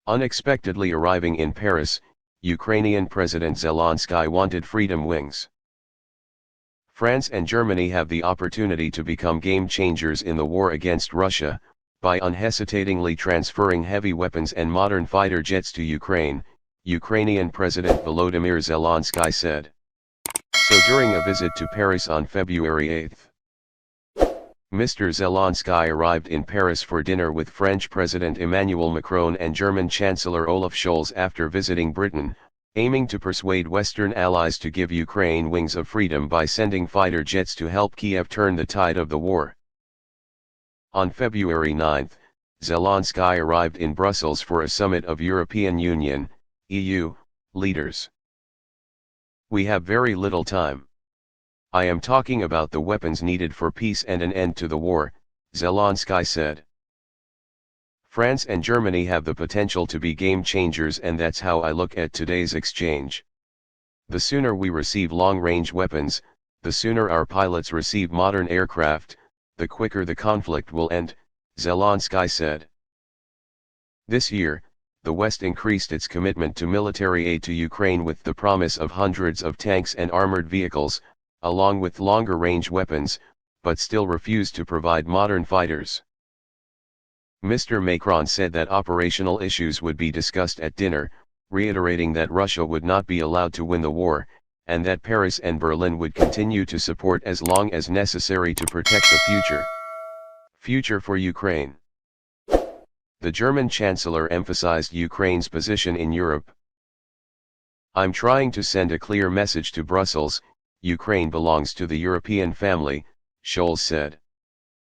Unexpectedly arriving in Paris, Ukrainian President Zelensky wanted freedom wings. France and Germany have the opportunity to become game changers in the war against Russia, by unhesitatingly transferring heavy weapons and modern fighter jets to Ukraine, Ukrainian President Volodymyr Zelensky said. So during a visit to Paris on February 8, Mr. Zelensky arrived in Paris for dinner with French President Emmanuel Macron and German Chancellor Olaf Scholz after visiting Britain, aiming to persuade Western allies to give Ukraine wings of freedom by sending fighter jets to help Kiev turn the tide of the war. On February 9, Zelensky arrived in Brussels for a summit of European Union, EU, leaders. We have very little time. I am talking about the weapons needed for peace and an end to the war, Zelensky said. France and Germany have the potential to be game changers, and that's how I look at today's exchange. The sooner we receive long-range weapons, the sooner our pilots receive modern aircraft, the quicker the conflict will end, Zelensky said. This year, the West increased its commitment to military aid to Ukraine with the promise of hundreds of tanks and armored vehicles, along with longer-range weapons, but still refused to provide modern fighters. Mr. Macron said that operational issues would be discussed at dinner, reiterating that Russia would not be allowed to win the war, and that Paris and Berlin would continue to support as long as necessary to protect the future for Ukraine. The German Chancellor emphasized Ukraine's position in Europe. I'm trying to send a clear message to Brussels: Ukraine belongs to the European family, Scholz said.